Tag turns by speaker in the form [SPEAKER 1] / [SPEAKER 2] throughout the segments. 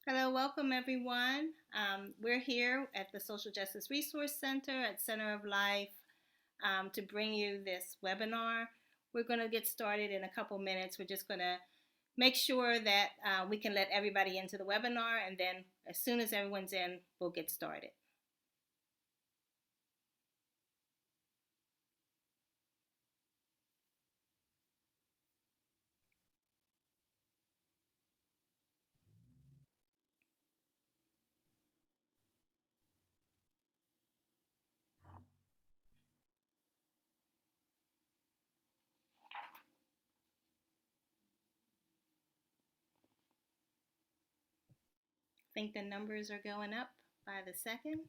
[SPEAKER 1] Hello, welcome everyone. We're here at the Social Justice Resource Center at Center of Life to bring you this webinar. We're going to get started in a couple minutes. We're just going to make sure that we can let everybody into the webinar, and then as soon as everyone's in, we'll get started. I think the numbers are going up by the second.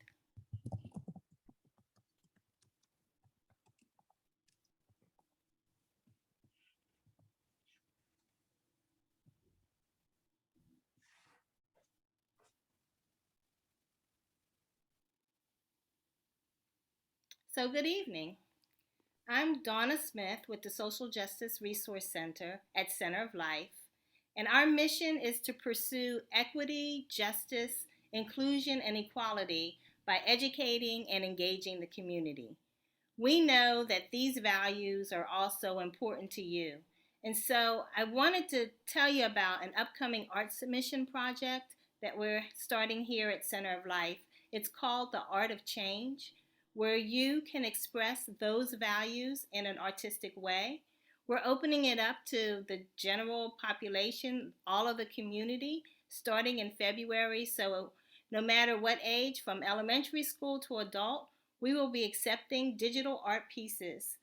[SPEAKER 1] So good evening. I'm Donna Smith with the Social Justice Resource Center at Center of Life, and our mission is to pursue equity, justice, inclusion, and equality by educating and engaging the community. We know that these values are also important to you, and so I wanted to tell you about an upcoming art submission project that we're starting here at Center of Life. It's called The Art of Change, where you can express those values in an artistic way. We're opening it up to the general population, all of the community, starting in February. So, no matter what age, from elementary school to adult, we will be accepting digital art pieces.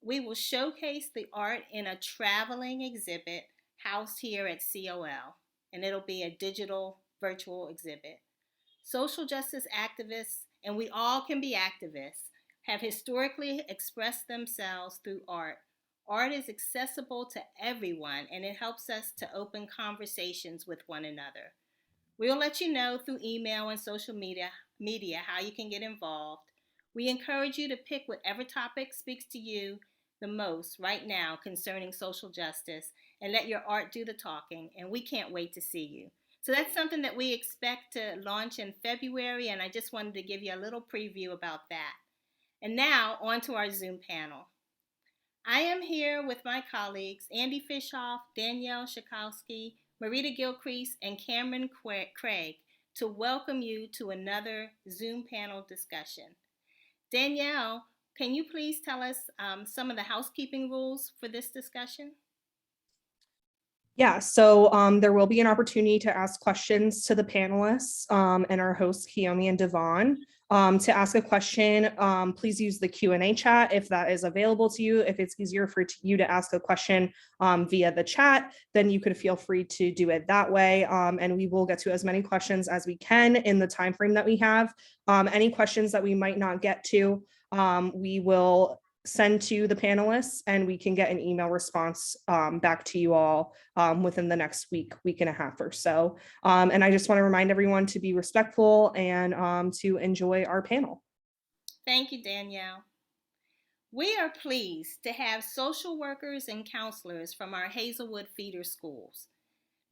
[SPEAKER 1] We will showcase the art in a traveling exhibit housed here at COL, and it'll be a digital virtual exhibit. Social justice activists, and we all can be activists, have historically expressed themselves through art. Art is accessible to everyone, and it helps us to open conversations with one another. We'll let you know through email and social media how you can get involved. We encourage you to pick whatever topic speaks to you the most right now concerning social justice and let your art do the talking. And we can't wait to see you. So that's something that we expect to launch in February, and I just wanted to give you a little preview about that. And now, on to our Zoom panel. I am here with my colleagues, Andy Fishoff, Danielle Shakowski, Marita Gilcrease, and Cameron Craig, to welcome you to another Zoom panel discussion. Danielle, can you please tell us some of the housekeeping rules for this discussion?
[SPEAKER 2] Yeah, so there will be an opportunity to ask questions to the panelists and our hosts, Kiyomi and Devon. To ask a question, please use the Q&A chat if that is available to you. If it's easier for you to ask a question via the chat, then you could feel free to do it that way. And we will get to as many questions as we can in the time frame that we have. Any questions that we might not get to, we will send to the panelists, and we can get an email response back to you all within the next week and a half or so. And I just want to remind everyone to be respectful and to enjoy our panel.
[SPEAKER 1] Thank you, Danielle. We are pleased to have social workers and counselors from our Hazelwood feeder schools.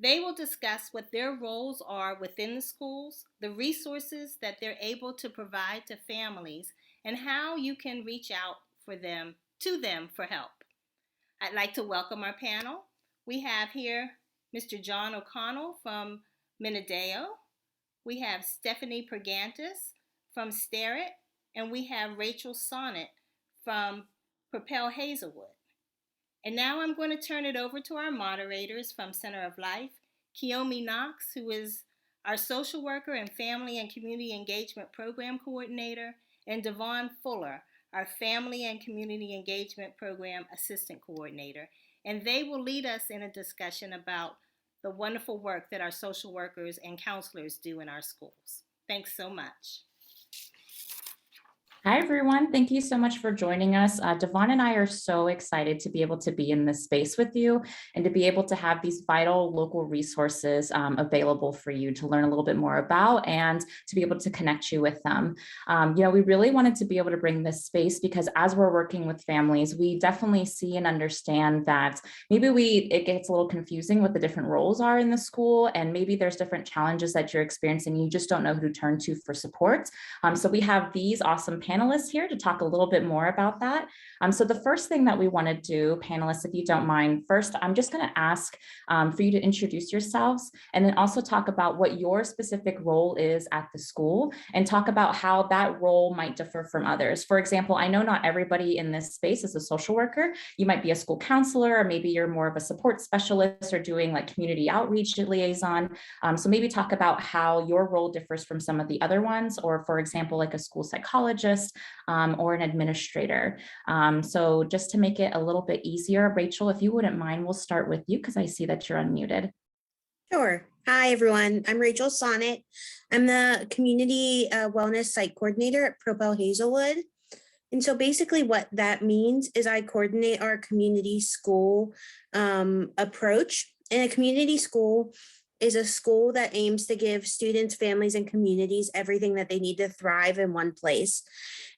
[SPEAKER 1] They will discuss what their roles are within the schools, the resources that they're able to provide to families, and how you can reach out to them for help. I'd like to welcome our panel. We have here Mr. John O'Connell from Minadeo. We have Stephanie Pergantis from Starrett, and we have Rachel Sonnet from Propel Hazelwood. And now I'm going to turn it over to our moderators from Center of Life, Kiyomi Knox, who is our social worker and family and community engagement program coordinator, and Devon Fuller, our family and community engagement program assistant coordinator. And they will lead us in a discussion about the wonderful work that our social workers and counselors do in our schools. Thanks so much.
[SPEAKER 3] Hi, everyone. Thank you so much for joining us. Devon and I are so excited to be able to be in this space with you and to be able to have these vital local resources available for you to learn a little bit more about and to be able to connect you with them. We really wanted to be able to bring this space because as we're working with families, we definitely see and understand that maybe it gets a little confusing what the different roles are in the school, and maybe there's different challenges that you're experiencing. You just don't know who to turn to for support. So we have these awesome panelists here to talk a little bit more about that. So the first thing that we want to do, panelists, if you don't mind, first, I'm just going to ask for you to introduce yourselves and then also talk about what your specific role is at the school and talk about how that role might differ from others. For example, I know not everybody in this space is a social worker. You might be a school counselor, or maybe you're more of a support specialist or doing like community outreach liaison. So maybe talk about how your role differs from some of the other ones, or for example, like a school psychologist or an administrator. So just to make it a little bit easier, Rachel, if you wouldn't mind, we'll start with you because I see that you're unmuted.
[SPEAKER 4] Sure. Hi, everyone. I'm Rachel Sonnet. I'm the Community Wellness Site Coordinator at Propel Hazelwood. And so basically what that means is I coordinate our community school approach. And a community school is a school that aims to give students, families, and communities everything that they need to thrive in one place.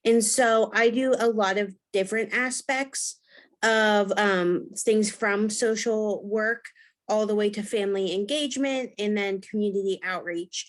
[SPEAKER 4] And so I do a lot of different aspects of things from social work all the way to family engagement and then community outreach.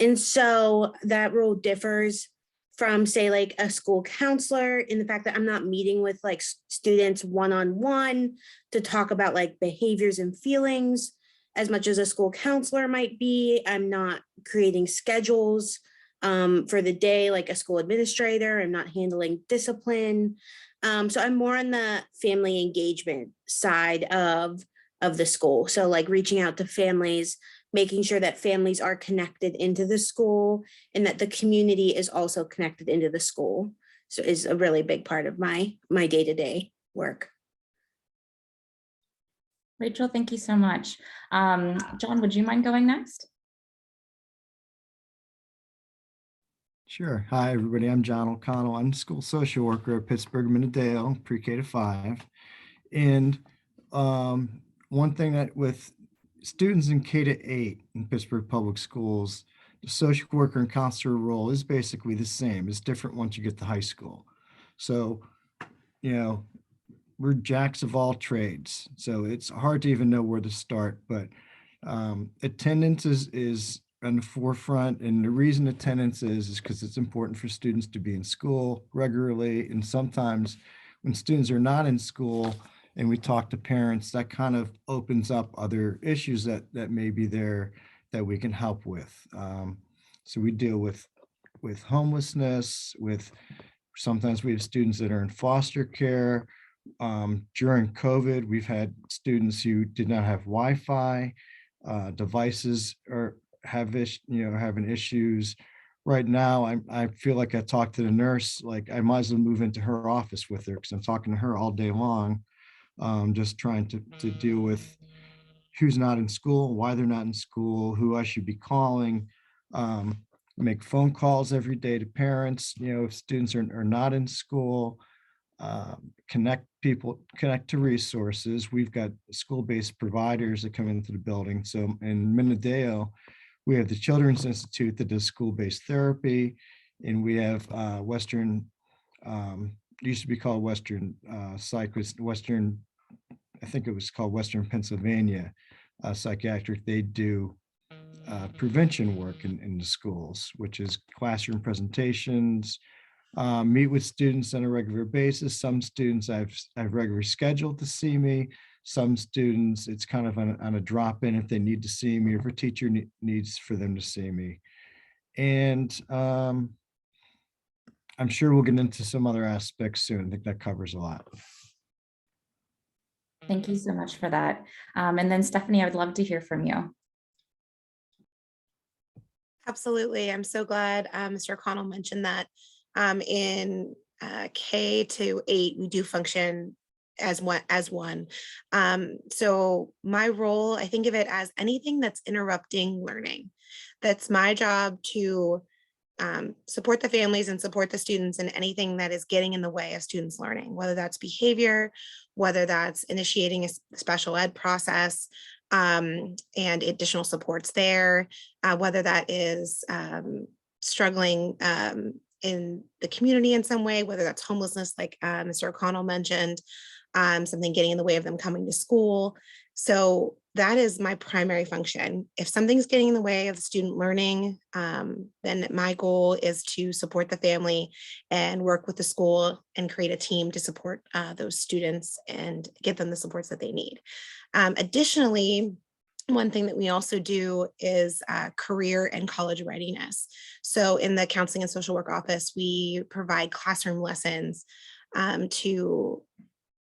[SPEAKER 4] And so that role differs from, say, like a school counselor in the fact that I'm not meeting with like students one-on-one to talk about like behaviors and feelings as much as a school counselor might be. I'm not creating schedules for the day like a school administrator. I'm not handling discipline. So I'm more on the family engagement side of the school. So like reaching out to families, making sure that families are connected into the school and that the community is also connected into the school. So is a really big part of my day-to-day work.
[SPEAKER 3] Rachel, thank you so much. John, would you mind going next?
[SPEAKER 5] Sure. Hi, everybody. I'm John O'Connell. I'm school social worker at Pittsburgh Minnedale, pre-K to 5. And one thing that with students in K to 8 in Pittsburgh Public Schools, the social worker and counselor role is basically the same. It's different once you get to high school. So, we're jacks of all trades. So it's hard to even know where to start, but attendance is on the forefront. And the reason attendance is because it's important for students to be in school regularly. And sometimes when students are not in school and we talk to parents, that kind of opens up other issues that may be there that we can help with. So we deal with homelessness, sometimes we have students that are in foster care. During COVID, we've had students who did not have Wi-Fi, devices having issues. Right now, I feel like I talk to the nurse, like I might as well move into her office with her because I'm talking to her all day long, just trying to deal with who's not in school, why they're not in school, who I should be calling, make phone calls every day to parents, if students are not in school, connect to resources. We've got school-based providers that come into the building. So in Minnedale, we have the Children's Institute that does school-based therapy, and we have Western, used to be called Western Western, I think it was called Western Pennsylvania Psychiatric. They do prevention work in the schools, which is classroom presentations, meet with students on a regular basis. Some students I've regularly scheduled to see me. Some students, it's kind of on a drop-in if they need to see me, if a teacher needs for them to see me. And I'm sure we'll get into some other aspects soon. I think that covers a lot.
[SPEAKER 3] Thank you so much for that. And then Stephanie, I would love to hear from you.
[SPEAKER 6] Absolutely. I'm so glad Mr. O'Connell mentioned that in K to 8, we do function as one. So my role, I think of it as anything that's interrupting learning. That's my job to support the families and support the students in anything that is getting in the way of students learning, whether that's behavior, whether that's initiating a special ed process, and additional supports there, whether that is struggling in the community in some way, whether that's homelessness, like Mr. O'Connell mentioned, something getting in the way of them coming to school. So that is my primary function. If something's getting in the way of the student learning, then my goal is to support the family and work with the school and create a team to support those students and get them the supports that they need. Additionally, one thing that we also do is career and college readiness. So in the counseling and social work office, we provide classroom lessons to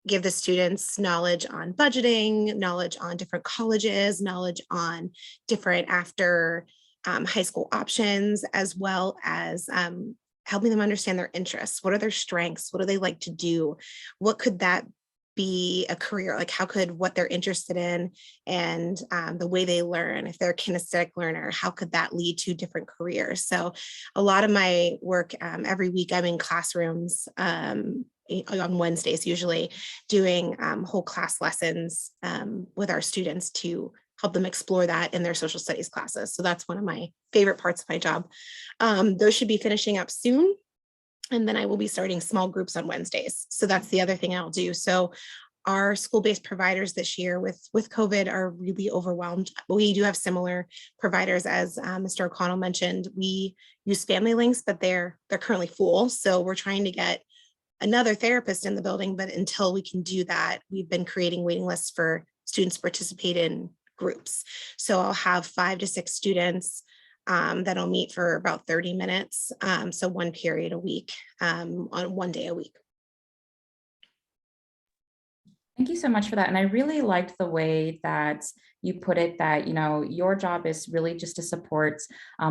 [SPEAKER 6] give the students knowledge on budgeting, knowledge on different colleges, knowledge on different after high school options, as well as helping them understand their interests. What are their strengths? What do they like to do? What could that be a career? Like how could what they're interested in and the way they learn, if they're a kinesthetic learner, how could that lead to different careers? So a lot of my work every week, I'm in classrooms on Wednesdays, usually doing whole class lessons with our students to help them explore that in their social studies classes. So that's one of my favorite parts of my job. Those should be finishing up soon. And then I will be starting small groups on Wednesdays. So that's the other thing I'll do. So our school-based providers this year with COVID are really overwhelmed. We do have similar providers as Mr. O'Connell mentioned. We use Family Links, but they're currently full. So we're trying to get another therapist in the building, but until we can do that, we've been creating waiting lists for students to participate in groups. So I'll have 5 to 6 students that'll meet for about 30 minutes. So one period a week, on one day a week.
[SPEAKER 3] Thank you so much for that. And I really liked the way that you put it that, you know, your job is really just to support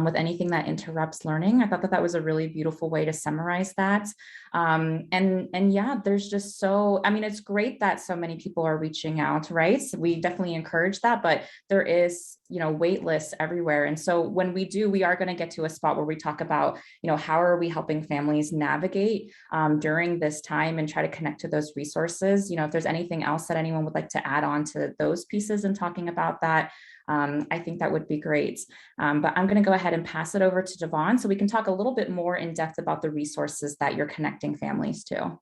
[SPEAKER 3] with anything that interrupts learning. I thought that was a really beautiful way to summarize that. And yeah, there's just so, I mean, it's great that so many people are reaching out, right? So we definitely encourage that, but there is, you know, wait lists everywhere. And so when we do, we are going to get to a spot where we talk about, you know, how are we helping families navigate during this time and try to connect to those resources. You know, if there's anything else that anyone would like to add on to those pieces and talking about that, I think that would be great. But I'm going to go ahead and pass it over to Devon so we can talk a little bit more in depth about the resources that you're connecting families to.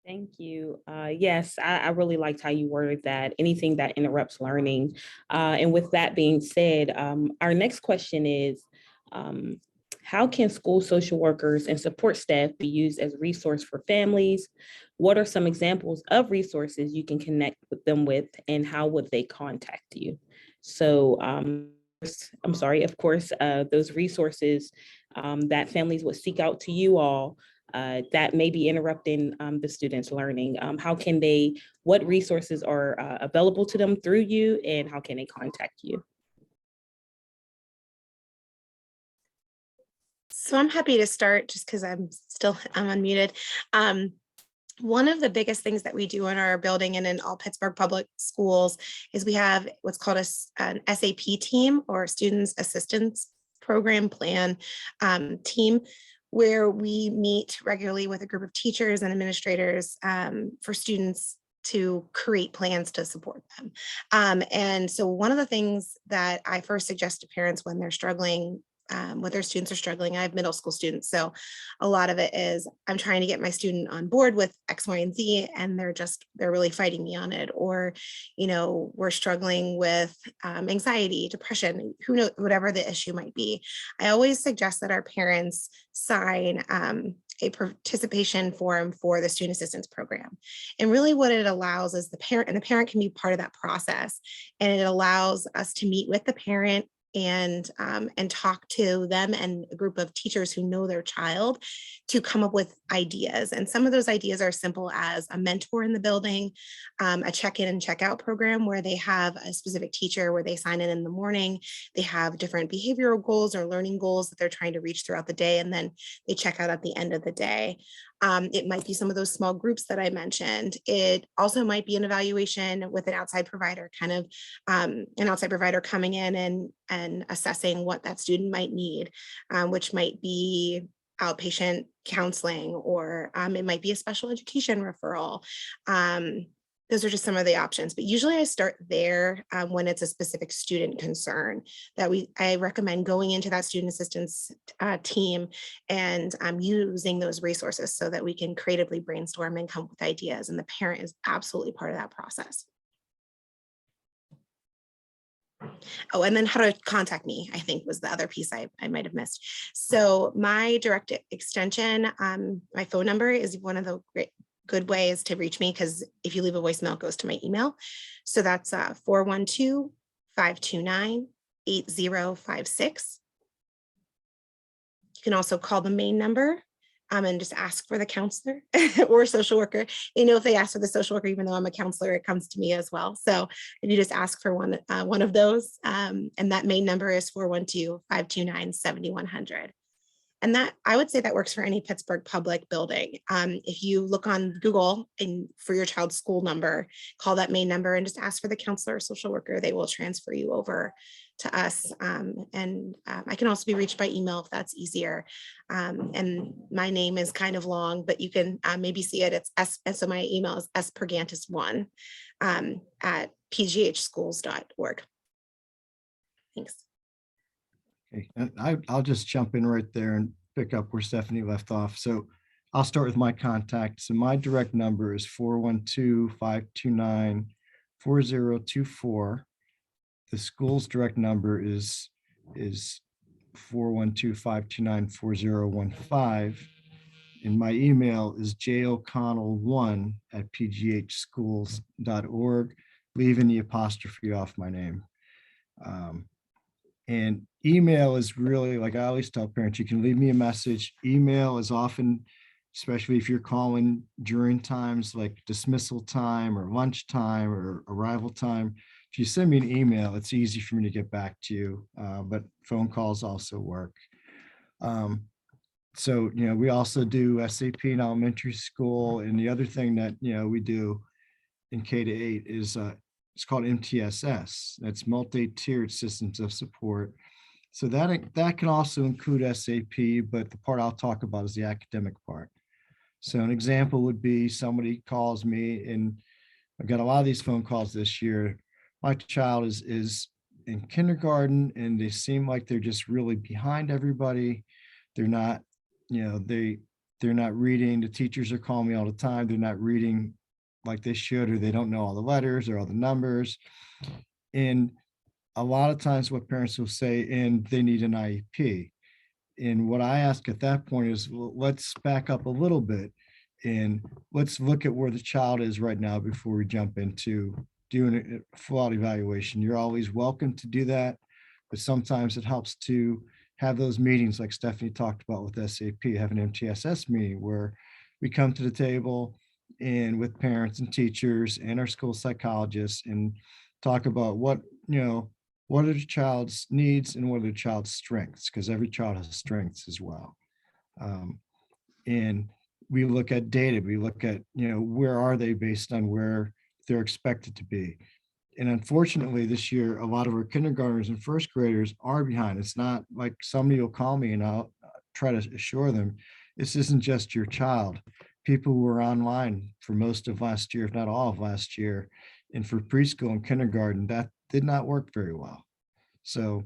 [SPEAKER 7] Thank you. Yes, I really liked how you worded that, anything that interrupts learning. And with that being said, our next question is, how can school social workers and support staff be used as a resource for families? What are some examples of resources you can connect with them with, and how would they contact you? So I'm sorry, of course, those resources that families would seek out to you all that may be interrupting the students' learning. How can they, what resources are available to them through you, and how can they contact you?
[SPEAKER 6] So I'm happy to start just because I'm unmuted. One of the biggest things that we do in our building and in all Pittsburgh public schools is we have what's called an SAP team, or Students Assistance Program Plan team, where we meet regularly with a group of teachers and administrators for students to create plans to support them. And so one of the things that I first suggest to parents when they're struggling, when their students are struggling, I have middle school students, so a lot of it is I'm trying to get my student on board with X, Y, and Z, and they're really fighting me on it. Or, you know, we're struggling with anxiety, depression, who knows, whatever the issue might be. I always suggest that our parents sign a participation form for the student assistance program. And really what it allows is the parent can be part of that process. And it allows us to meet with the parent and talk to them and a group of teachers who know their child to come up with ideas. And some of those ideas are simple as a mentor in the building, a check-in and check-out program where they have a specific teacher where they sign in the morning. They have different behavioral goals or learning goals that they're trying to reach throughout the day, and then they check out at the end of the day. It might be some of those small groups that I mentioned. It also might be an evaluation with an outside provider, kind of an outside provider coming in and assessing what that student might need, which might be outpatient counseling, or it might be a special education referral. Those are just some of the options, but usually I start there when it's a specific student concern that I recommend going into that student assistance team and using those resources so that we can creatively brainstorm and come up with ideas. And the parent is absolutely part of that process. Oh, and then how to contact me, I think was the other piece I might have missed. So my direct extension, my phone number is one of the good ways to reach me, because if you leave a voicemail, it goes to my email. So that's 412-529-8056. You can also call the main number and just ask for the counselor or social worker. If they ask for the social worker, even though I'm a counselor, it comes to me as well. So if you just ask for one of those, and that main number is 412-529-7100. And that, I would say, that works for any Pittsburgh public building. If you look on Google and for your child's school number, call that main number and just ask for the counselor or social worker. They will transfer you over to us. And I can also be reached by email if that's easier. And my name is kind of long, but you can maybe see it. It's S. So my email is spergantis1 at pghschools.org. Thanks.
[SPEAKER 5] Okay, and I'll just jump in right there and pick up where Stephanie left off. So I'll start with my contact. So my direct number is 412-529-4024. The school's direct number is 412-529-4015. And my email is joconnell1@pghschools.org, leaving the apostrophe off my name. And email is really, like I always tell parents, you can leave me a message. Email is often, especially if you're calling during times like dismissal time or lunchtime or arrival time, if you send me an email, it's easy for me to get back to you, but phone calls also work. So, we also do SAP in elementary school. And the other thing that, we do in K-8 is it's called MTSS. That's multi-tiered systems of support. So that can also include SAP, but the part I'll talk about is the academic part. So an example would be somebody calls me, and I've got a lot of these phone calls this year. My child is in kindergarten and they seem like they're just really behind everybody. They're not, they're not reading. The teachers are calling me all the time. They're not reading like they should, or they don't know all the letters or all the numbers. And a lot of times what parents will say, and they need an IEP. And what I ask at that point is, well, let's back up a little bit and let's look at where the child is right now before we jump into doing a full evaluation. You're always welcome to do that, but sometimes it helps to have those meetings like Stephanie talked about with SAP, have an MTSS meeting where we come to the table and with parents and teachers and our school psychologists and talk about what are the child's needs and what are the child's strengths, because every child has strengths as well. And we look at data, we look at, where are they based on where they're expected to be. And unfortunately this year, a lot of our kindergartners and first graders are behind. It's not like somebody will call me and I'll try to assure them, this isn't just your child. People who were online for most of last year, if not all of last year, and for preschool and kindergarten, that did not work very well. So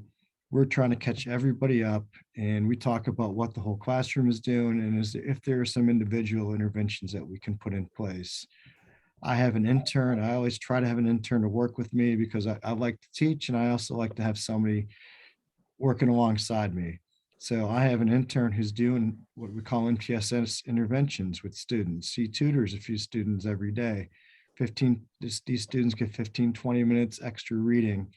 [SPEAKER 5] we're trying to catch everybody up, and we talk about what the whole classroom is doing and if there are some individual interventions that we can put in place. I have an intern. I always try to have an intern to work with me because I like to teach, and I also like to have somebody working alongside me. So I have an intern who's doing what we call MTSS interventions with students. He tutors a few students every day. These students get 15, 20 minutes extra reading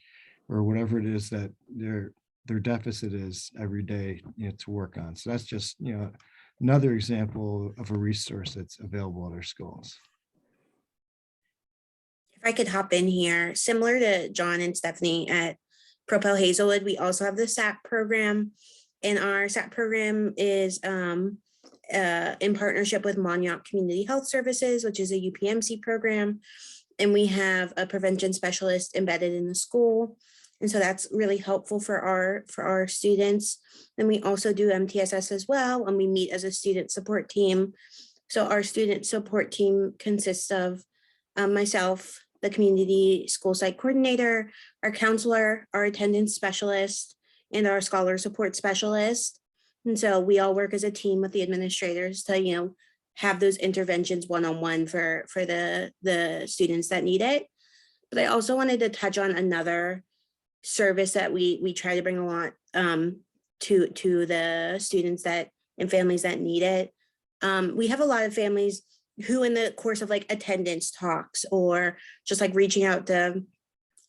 [SPEAKER 5] or whatever it is that their deficit is every day, to work on. So that's just, another example of a resource that's available at our schools.
[SPEAKER 4] If I could hop in here, similar to John and Stephanie at Propel Hazelwood, we also have the SAP program. And our SAP program is in partnership with Montauk Community Health Services, which is a UPMC program. And we have a prevention specialist embedded in the school. And so that's really helpful for our students. And we also do MTSS as well, and we meet as a student support team. So our student support team consists of myself, the community school site coordinator, our counselor, our attendance specialist, and our scholar support specialist. And so we all work as a team with the administrators to, have those interventions one-on-one for the students that need it. But I also wanted to touch on another service that we try to bring a lot to the students and families that need it. We have a lot of families who in the course of like attendance talks or just like reaching out to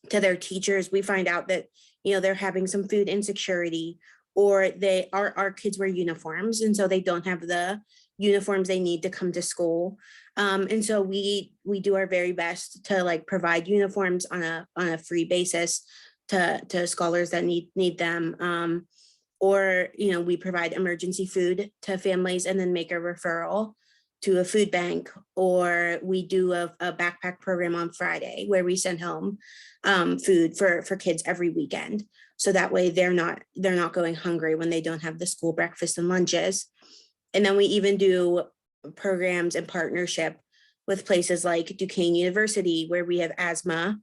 [SPEAKER 4] their teachers, we find out that, they're having some food insecurity, or our kids wear uniforms. And so they don't have the uniforms they need to come to school. And so we do our very best to like provide uniforms on a free basis to scholars that need them. Or, we provide emergency food to families and then make a referral to a food bank, or we do a backpack program on Friday where we send home food for kids every weekend. So that way they're not going hungry when they don't have the school breakfast and lunches. And then we even do programs in partnership with places like Duquesne University, where we have asthma.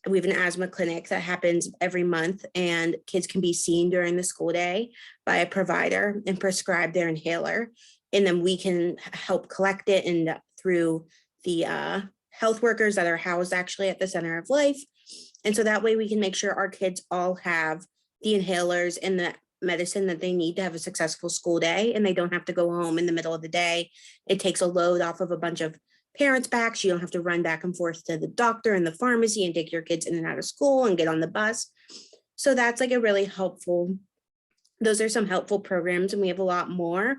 [SPEAKER 4] We have an asthma clinic that happens every month, and kids can be seen during the school day by a provider and prescribe their inhaler. And then we can help collect it and through the health workers that are housed actually at the Center of Life. And so that way we can make sure our kids all have the inhalers and the medicine that they need to have a successful school day, and they don't have to go home in the middle of the day. It takes a load off of a bunch of parents' backs. You don't have to run back and forth to the doctor and the pharmacy and take your kids in and out of school and get on the bus. So that's like those are some helpful programs, and we have a lot more.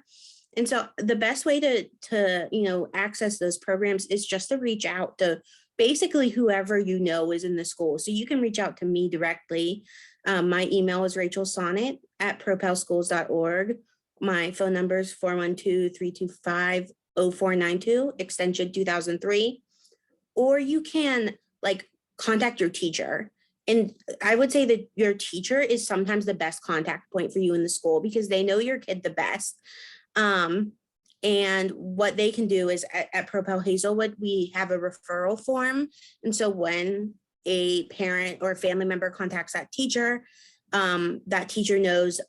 [SPEAKER 4] And so the best way to access those programs is just to reach out to basically whoever is in the school. So you can reach out to me directly. My email is rachelsonnet@propelschools.org. My phone number is 412-325-0492, extension 2003. Or you can contact your teacher. And I would say that your teacher is sometimes the best contact point for you in the school because they know your kid the best. And what they can do is at Propel Hazelwood, we have a referral form. And so when a parent or family member contacts that teacher knows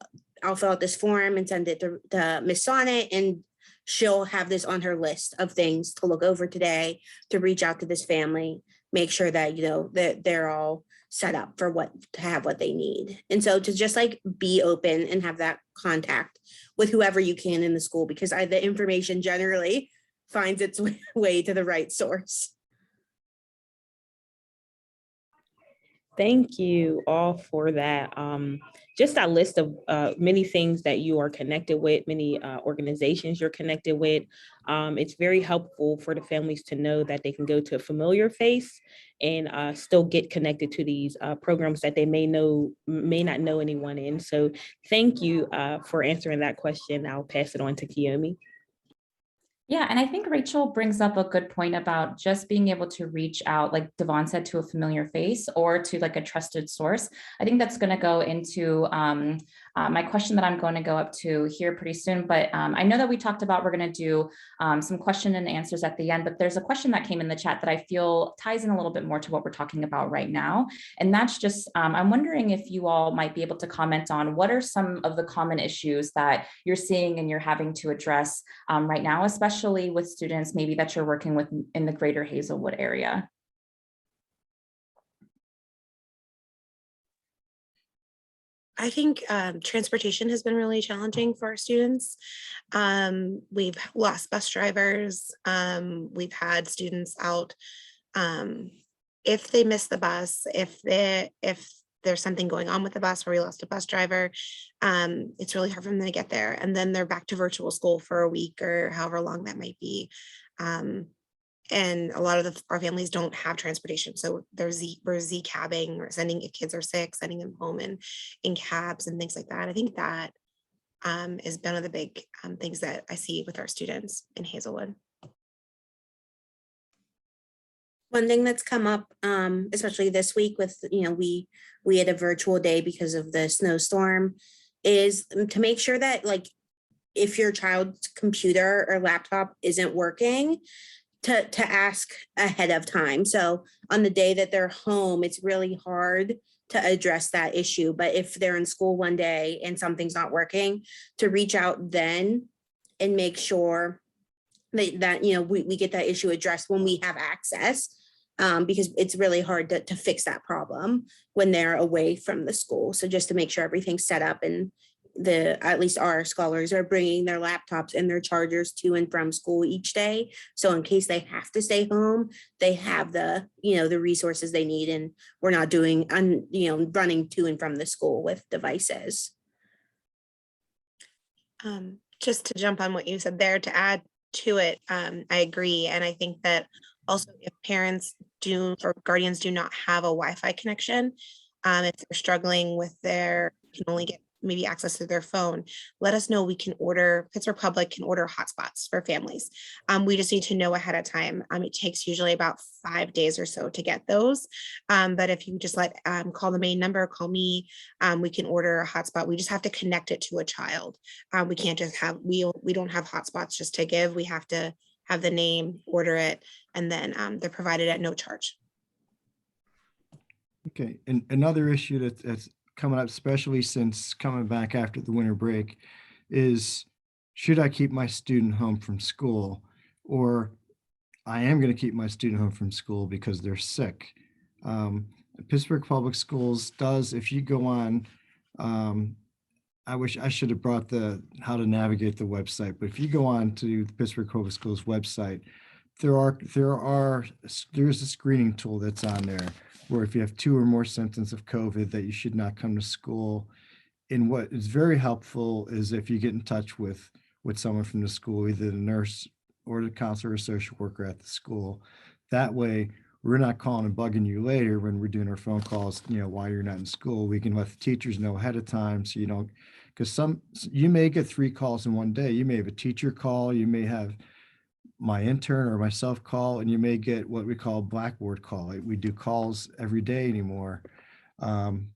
[SPEAKER 4] I'll fill out this form and send it to Miss Sonnet, and she'll have this on her list of things to look over today, to reach out to this family, make sure that, that they're all set up for what they need. And so to just be open and have that contact with whoever you can in the school, because the information generally finds its way to the right source.
[SPEAKER 7] Thank you all for that. Just a list of many things that you are connected with, many organizations you're connected with. It's very helpful for the families to know that they can go to a familiar face and still get connected to these programs that they may not know anyone in. So thank you for answering that question. I'll pass it on to Kiyomi.
[SPEAKER 3] Yeah, and I think Rachel brings up a good point about just being able to reach out, like Devon said, to a familiar face or to a trusted source. I think that's going to go into my question that I'm going to go up to here pretty soon. But I know that we talked about we're going to do some question and answers at the end, but there's a question that came in the chat that I feel ties in a little bit more to what we're talking about right now. And that's just, I'm wondering if you all might be able to comment on what are some of the common issues that you're seeing and you're having to address right now, especially with students maybe that you're working with in the greater Hazelwood area.
[SPEAKER 6] I think transportation has been really challenging for our students. We've lost bus drivers. We've had students out if they miss the bus, if there's something going on with the bus where we lost a bus driver, it's really hard for them to get there. And then they're back to virtual school for a week or however long that might be. And a lot of our families don't have transportation. So we're Z-cabbing or if kids are sick, sending them home in cabs and things like that. I think that is one of the big things that I see with our students in Hazelwood.
[SPEAKER 4] One thing that's come up, especially this week with, we had a virtual day because of the snowstorm, is to make sure that like, if your child's computer or laptop isn't working, to ask ahead of time. So on the day that they're home, it's really hard to address that issue. But if they're in school one day and something's not working, to reach out then and make sure that we get that issue addressed when we have access, because it's really hard to fix that problem when they're away from the school. So just to make sure everything's set up, and at least our scholars are bringing their laptops and their chargers to and from school each day. So in case they have to stay home, they have the resources they need, and we're not running to and from the school with devices.
[SPEAKER 6] Just to jump on what you said there, to add to it, I agree. And I think that also if parents do or guardians do not have a Wi-Fi connection, if they're struggling with can only get maybe access to their phone, let us know. Pittsburgh Public can order hotspots for families. We just need to know ahead of time. It takes usually about 5 days or so to get those. But if you just call the main number, call me, we can order a hotspot. We just have to connect it to a child. We can't just we don't have hotspots just to give. We have to have the name, order it, and then they're provided at no charge.
[SPEAKER 5] Okay, and another issue that's coming up, especially since coming back after the winter break, is should I keep my student home from school, or I am going to keep my student home from school because they're sick. Pittsburgh Public Schools does, if you go on, I wish I should have brought how to navigate the website, but if you go on to the Pittsburgh Public Schools website, there's a screening tool that's on there where if you have 2 or more symptoms of COVID, that you should not come to school. And what is very helpful is if you get in touch with someone from the school, either the nurse or the counselor or social worker at the school. That way, we're not calling and bugging you later when we're doing our phone calls, while you're not in school. We can let the teachers know ahead of time, so you don't, because you may get 3 calls in one day. You may have a teacher call, you may have my intern or myself call, and you may get what we call Blackboard call. We do calls every day anymore.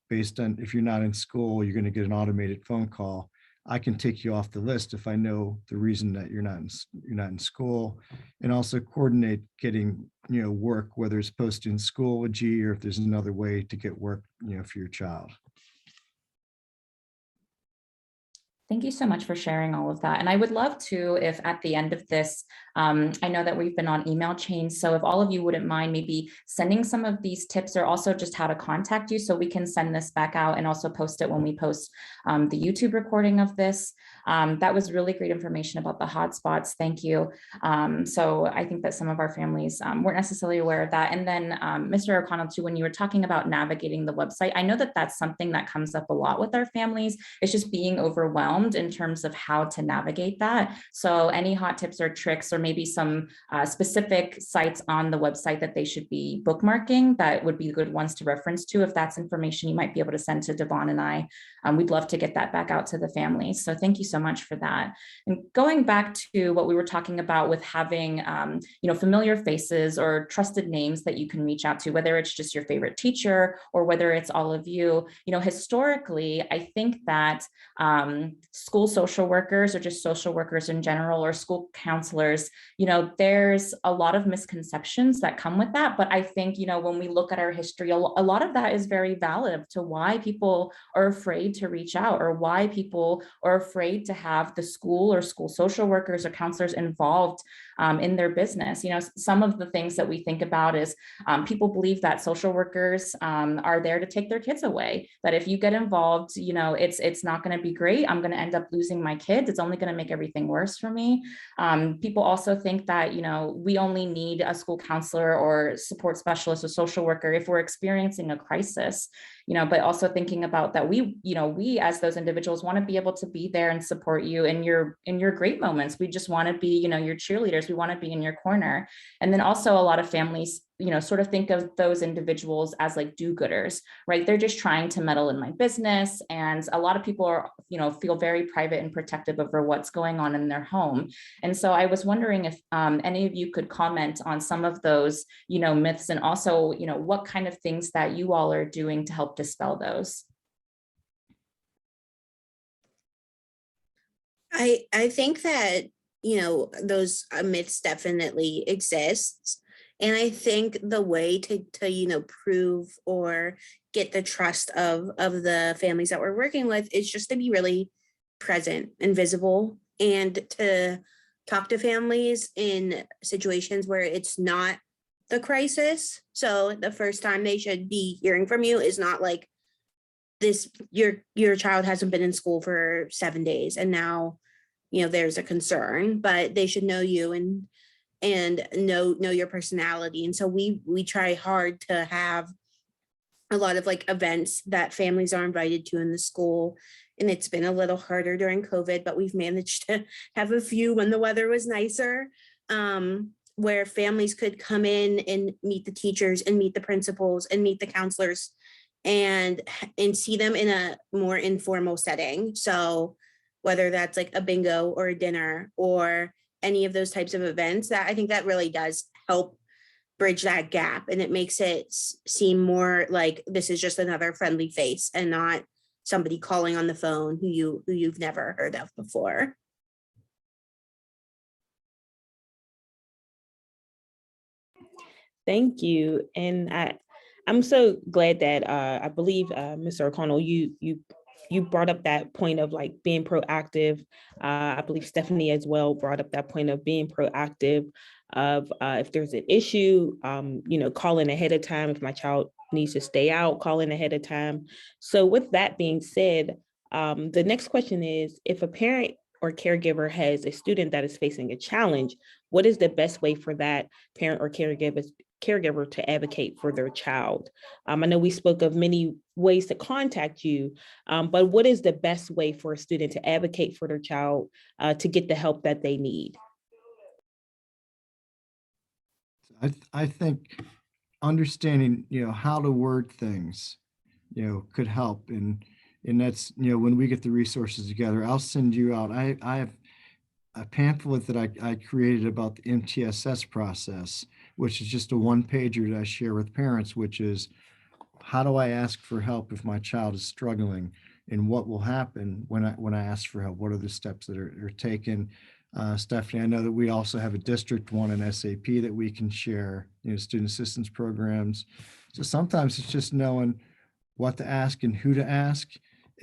[SPEAKER 5] Based on, if you're not in school, you're going to get an automated phone call. I can take you off the list if I know the reason that you're not in school, and also coordinate getting work, whether it's posted in school with G, or if there's another way to get work for your child.
[SPEAKER 3] Thank you so much for sharing all of that. And I would love to, if at the end of this, I know that we've been on email chains, so if all of you wouldn't mind maybe sending some of these tips, or also just how to contact you, so we can send this back out and also post it when we post the YouTube recording of this. That was really great information about the hotspots. Thank you. So I think that some of our families weren't necessarily aware of that. And then Mr. O'Connell too, when you were talking about navigating the website, I know that that's something that comes up a lot with our families. It's just being overwhelmed in terms of how to navigate that. So any hot tips or tricks, or maybe some specific sites on the website that they should be bookmarking, that would be good ones to reference to. If that's information you might be able to send to Devon and I, we'd love to get that back out to the families. So thank you so much for that. And going back to what we were talking about with having, familiar faces or trusted names that you can reach out to, whether it's just your favorite teacher or whether it's all of you, historically, I think that school social workers, or just social workers in general, or school counselors, there's a lot of misconceptions that come with that. But I think, when we look at our history, a lot of that is very valid to why people are afraid to reach out, or why people are afraid to have the school or school social workers or counselors involved in their business. Some of the things that we think about is people believe that social workers are there to take their kids away, that if you get involved, it's not going to be great. I'm going to end up losing my kids. It's only going to make everything worse for me. People also think that, we only need a school counselor or support specialist or social worker if we're experiencing a crisis. but also thinking about that we as those individuals want to be able to be there and support you in your great moments. We just want to be, your cheerleaders. We want to be in your corner. And then also a lot of families, sort of think of those individuals as like do-gooders, right? They're just trying to meddle in my business. And a lot of people are, feel very private and protective over what's going on in their home. And so I was wondering if any of you could comment on some of those, myths, and also, what kind of things that you all are doing to help dispel those.
[SPEAKER 4] I think that, those myths definitely exist. And I think the way to prove or get the trust of the families that we're working with is just to be really present and visible, and to talk to families in situations where it's not the crisis. So the first time they should be hearing from you is not like this, your child hasn't been in school for 7 days and now, there's a concern, but they should know you and know your personality. And so we try hard to have a lot of like events that families are invited to in the school. And it's been a little harder during COVID, but we've managed to have a few when the weather was nicer, where families could come in and meet the teachers and meet the principals and meet the counselors and see them in a more informal setting. So whether that's like a bingo or a dinner or any of those types of events, that I think that really does help bridge that gap, and it makes it seem more like this is just another friendly face and not somebody calling on the phone who you've never heard of before.
[SPEAKER 7] Thank you. And I'm so glad that I believe Mr. O'Connell, you brought up that point of like being proactive. I believe Stephanie as well brought up that point of being proactive, of if there's an issue, calling ahead of time. If my child needs to stay out, calling ahead of time. So with that being said, the next question is, if a parent or caregiver has a student that is facing a challenge, what is the best way for that parent or caregiver to advocate for their child? I know we spoke of many ways to contact you, but what is the best way for a student to advocate for their child to get the help that they need?
[SPEAKER 5] I think understanding, how to word things, could help. And that's, when we get the resources together, I'll send you out. I have a pamphlet that I created about the MTSS process, which is just a one-pager that I share with parents, which is, how do I ask for help if my child is struggling, and what will happen when I ask for help? What are the steps that are taken? Stephanie, I know that we also have a District 1 and SAP that we can share, student assistance programs. So sometimes it's just knowing what to ask and who to ask.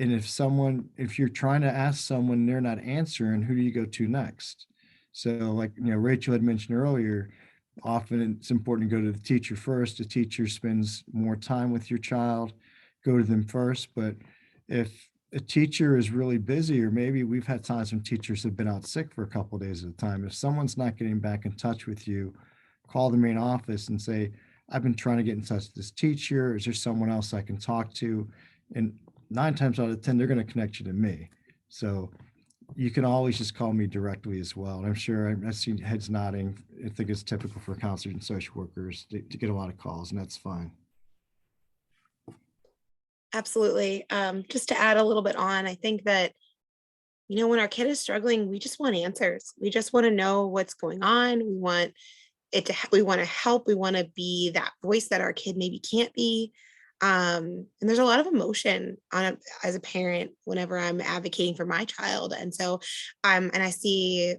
[SPEAKER 5] And if you're trying to ask someone, they're not answering, who do you go to next? So like, Rachel had mentioned earlier, often it's important to go to the teacher first. The teacher spends more time with your child, go to them first. But if a teacher is really busy, or maybe we've had times when teachers have been out sick for a couple of days at a time, if someone's not getting back in touch with you, call the main office and say, I've been trying to get in touch with this teacher. Is there someone else I can talk to? And 9 times out of 10, they're going to connect you to me. So you can always just call me directly as well. And I'm sure I've seen heads nodding. I think it's typical for counselors and social workers to get a lot of calls, and that's fine.
[SPEAKER 6] Absolutely. Just to add a little bit on, I think that, when our kid is struggling, we just want answers. We just want to know what's going on. We want we want to help. We want to be that voice that our kid maybe can't be. And there's a lot of emotion as a parent whenever I'm advocating for my child. And so, and I see,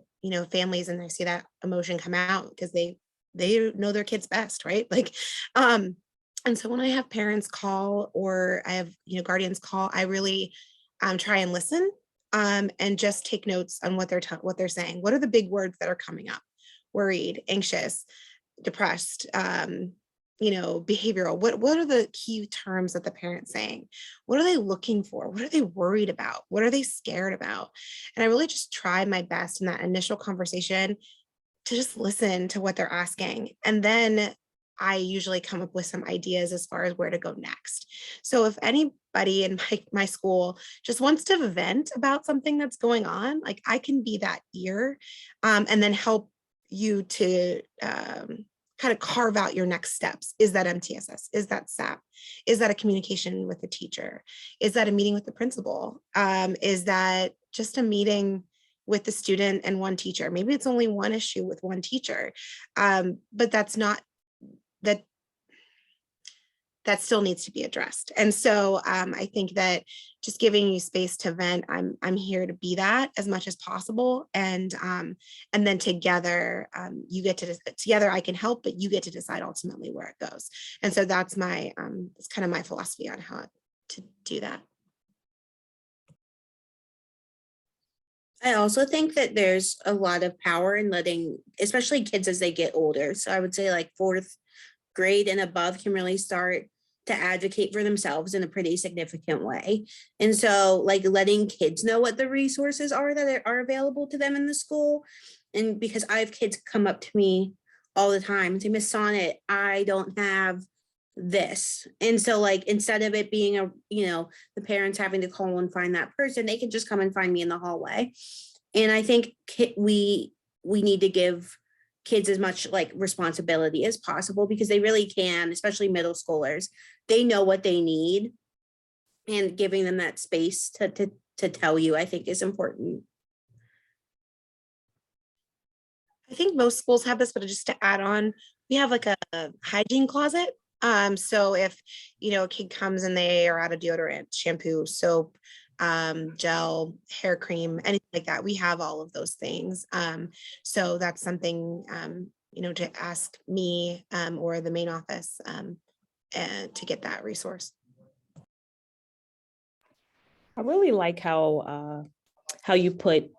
[SPEAKER 6] families, and I see that emotion come out because they know their kids best, right? Like, and so when I have parents call, or I have, guardians call, I really try and listen, and just take notes on what they're saying. What are the big words that are coming up? Worried, anxious, depressed, behavioral. What are the key terms that the parent's saying? What are they looking for? What are they worried about? What are they scared about? And I really just try my best in that initial conversation to just listen to what they're asking. And then I usually come up with some ideas as far as where to go next. So if anybody in my school just wants to vent about something that's going on, like I can be that ear, and then help you to kind of carve out your next steps. Is that MTSS? Is that SAP? Is that a communication with the teacher? Is that a meeting with the principal? Is that just a meeting with the student and one teacher? Maybe it's only one issue with one teacher, but that's not that that still needs to be addressed. And so I think that just giving you space to vent, I'm here to be that as much as possible. And then together, you get to together I can help, but you get to decide ultimately where it goes. And so that's my it's kind of my philosophy on how to do that.
[SPEAKER 4] I also think that there's a lot of power in letting, especially kids as they get older. So I would say like fourth grade and above can really start to advocate for themselves in a pretty significant way. And so like letting kids know what the resources are that are available to them in the school. And because I have kids come up to me all the time and say, Miss Sonnet, I don't have this. And so like, instead of it being the parents having to call and find that person, they can just come and find me in the hallway. And I think we need to give kids as much like responsibility as possible, because they really can, especially middle schoolers. They know what they need, and giving them that space to tell you, I think, is important.
[SPEAKER 6] I think most schools have this, but just to add on, we have like a hygiene closet. So if, a kid comes and they are out of deodorant, shampoo, soap, gel, hair cream, anything like that, we have all of those things. So that's something, to ask me or the main office to get that resource.
[SPEAKER 7] I really like how you put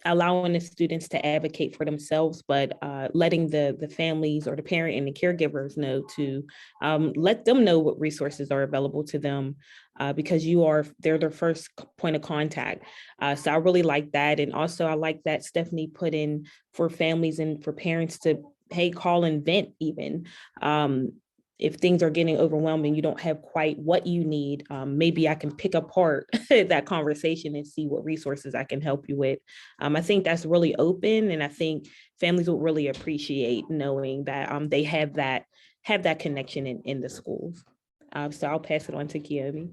[SPEAKER 7] allowing the students to advocate for themselves, but letting the families or the parent and the caregivers know to let them know what resources are available to them, because they're their first point of contact. So I really like that. And also I like that Stephanie put in for families and for parents to, hey, call and vent even. If things are getting overwhelming, you don't have quite what you need, maybe I can pick apart that conversation and see what resources I can help you with. I think that's really open, and I think families will really appreciate knowing that they have that connection in the schools. So I'll pass it on to Kiyomi.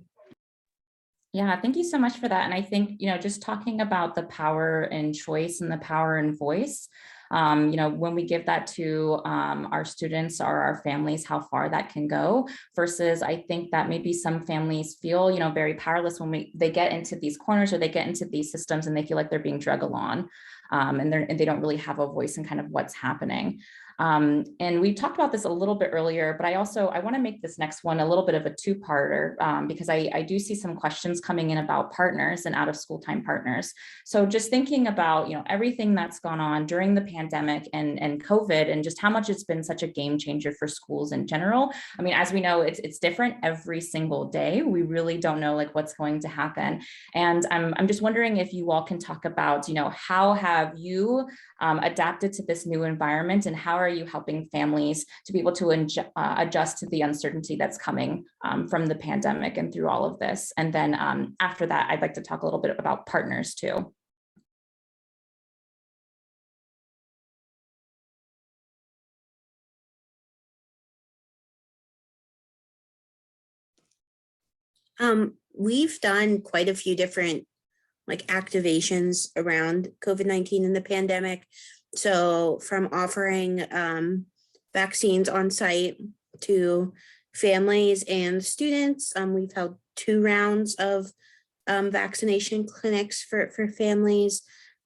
[SPEAKER 3] Yeah, thank you so much for that. And I think, just talking about the power and choice and the power and voice, when we give that to our students or our families, how far that can go, versus I think that maybe some families feel, very powerless when they get into these corners or they get into these systems and they feel like they're being drug along, and they don't really have a voice in kind of what's happening. And we talked about this a little bit earlier, but I want to make this next one a little bit of a two-parter, because I do see some questions coming in about partners and out of school time partners. So just thinking about, everything that's gone on during the pandemic and COVID, and just how much it's been such a game changer for schools in general. I mean, as we know, it's different every single day. We really don't know like what's going to happen. And I'm just wondering if you all can talk about, how have you adapted to this new environment, and how are you helping families to be able to adjust to the uncertainty that's coming from the pandemic and through all of this? And then after that, I'd like to talk a little bit about partners too.
[SPEAKER 4] We've done quite a few different like activations around COVID-19 and the pandemic. So from offering vaccines on site to families and students, we've held 2 rounds of vaccination clinics for families.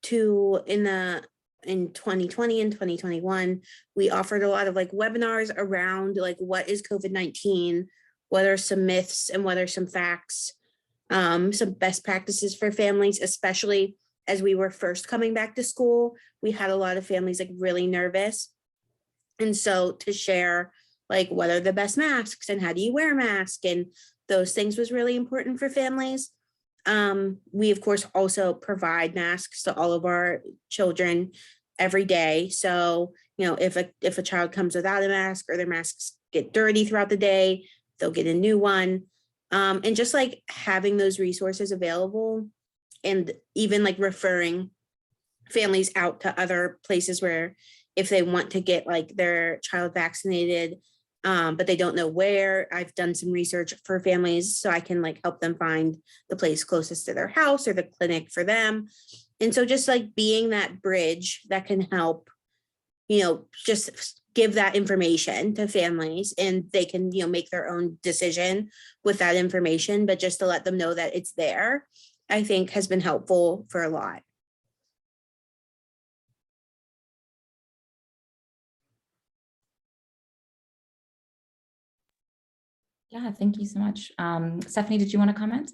[SPEAKER 4] In 2020 and 2021, we offered a lot of like webinars around like what is COVID-19, what are some myths and what are some facts, some best practices for families, especially as we were first coming back to school. We had a lot of families like really nervous. And so to share like what are the best masks and how do you wear a mask, and those things was really important for families. We of course also provide masks to all of our children every day. So, if a child comes without a mask or their masks get dirty throughout the day, they'll get a new one. And just like having those resources available and even like referring families out to other places where if they want to get like their child vaccinated, but they don't know where. I've done some research for families so I can like help them find the place closest to their house or the clinic for them. And so just like being that bridge that can help, just give that information to families and they can, make their own decision with that information, but just to let them know that it's there, I think has been helpful for a lot.
[SPEAKER 3] Yeah, thank you so much. Stephanie, did you want to comment?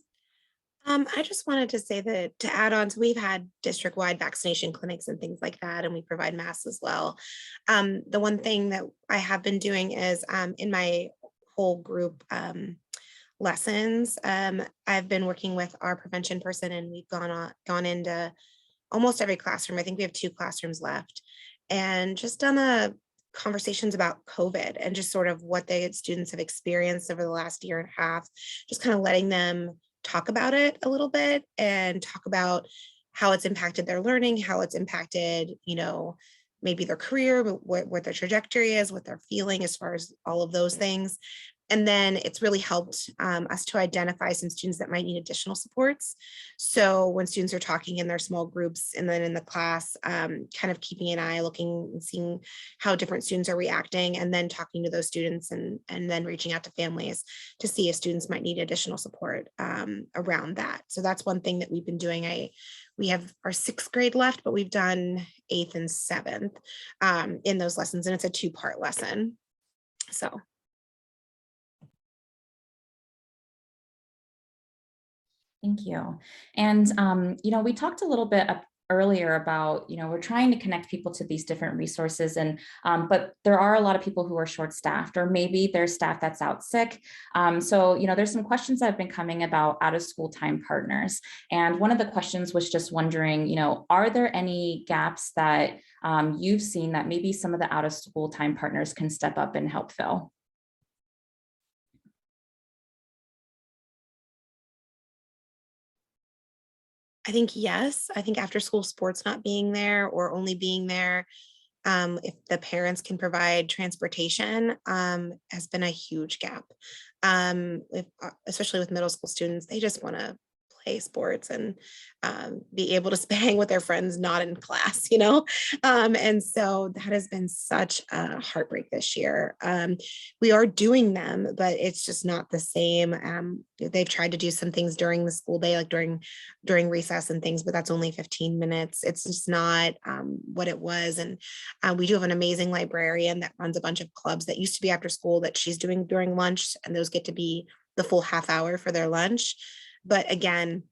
[SPEAKER 6] I just wanted to say that to add on, so we've had district-wide vaccination clinics and things like that, and we provide masks as well. The one thing that I have been doing is in my whole group lessons, I've been working with our prevention person, and we've gone into almost every classroom. I think we have 2 classrooms left, and just done a conversations about COVID and just sort of what the students have experienced over the last year and a half, just kind of letting them talk about it a little bit and talk about how it's impacted their learning, how it's impacted, maybe their career, but what their trajectory is, what they're feeling as far as all of those things. And then it's really helped us to identify some students that might need additional supports. So when students are talking in their small groups and then in the class, kind of keeping an eye, looking and seeing how different students are reacting, and then talking to those students and then reaching out to families to see if students might need additional support around that. So that's one thing that we've been doing. We have our 6th grade left, but we've done 8th and 7th in those lessons, and it's a 2-part lesson. So.
[SPEAKER 3] Thank you. And, we talked a little bit earlier about, we're trying to connect people to these different resources but there are a lot of people who are short-staffed, or maybe there's staff that's out sick. So, there's some questions that have been coming about out of school time partners. And one of the questions was just wondering, are there any gaps that you've seen that maybe some of the out of school time partners can step up and help fill?
[SPEAKER 6] I think yes. I think after school sports not being there or only being there if the parents can provide transportation has been a huge gap. Especially with middle school students, they just want to play sports and be able to hang with their friends, not in class, and so that has been such a heartbreak this year. We are doing them, but it's just not the same. They've tried to do some things during the school day, like during recess and things, but that's only 15 minutes. It's just not what it was. And we do have an amazing librarian that runs a bunch of clubs that used to be after school that she's doing during lunch, and those get to be the full half hour for their lunch. But again,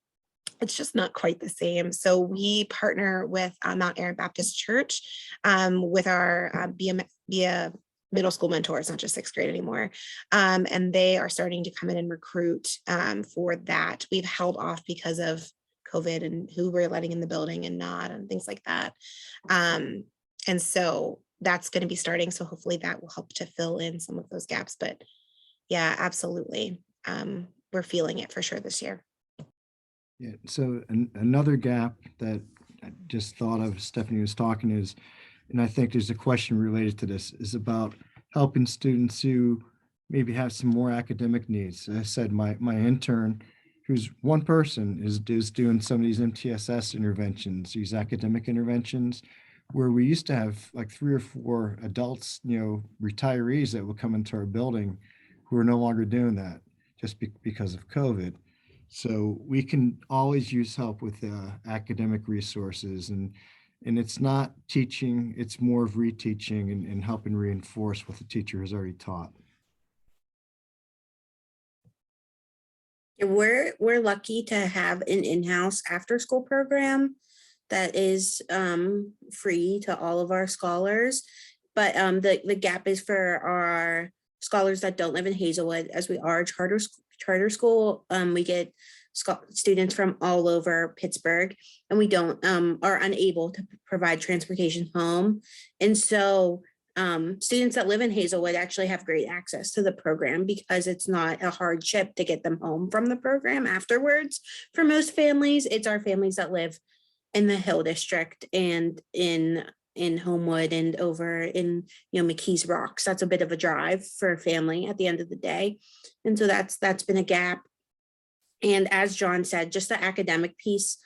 [SPEAKER 6] it's just not quite the same. So we partner with Mount Aaron Baptist Church with our be a middle school mentors, not just 6th grade anymore. And they are starting to come in and recruit for that. We've held off because of COVID and who we're letting in the building and not, and things like that. And so that's going to be starting. So hopefully that will help to fill in some of those gaps. But yeah, absolutely. We're feeling it for sure this year.
[SPEAKER 5] Yeah, so another gap that I just thought of, Stephanie was talking is, and I think there's a question related to this, is about helping students who maybe have some more academic needs. As I said, my intern, who's one person, is doing some of these MTSS interventions, these academic interventions, where we used to have like 3 or 4 adults, retirees that would come into our building who are no longer doing that just because of COVID. So we can always use help with academic resources, and it's not teaching, it's more of reteaching and helping reinforce what the teacher has already taught.
[SPEAKER 4] We're lucky to have an in-house after-school program that is free to all of our scholars, but the gap is for our scholars that don't live in Hazelwood, as we are a charter school. We get students from all over Pittsburgh, and we don't are unable to provide transportation home. And so students that live in Hazelwood actually have great access to the program because it's not a hardship to get them home from the program afterwards. For most families, it's our families that live in the Hill District and in Homewood and over in, McKees Rocks. That's a bit of a drive for a family at the end of the day. And so that's been a gap. And as John said, just the academic piece,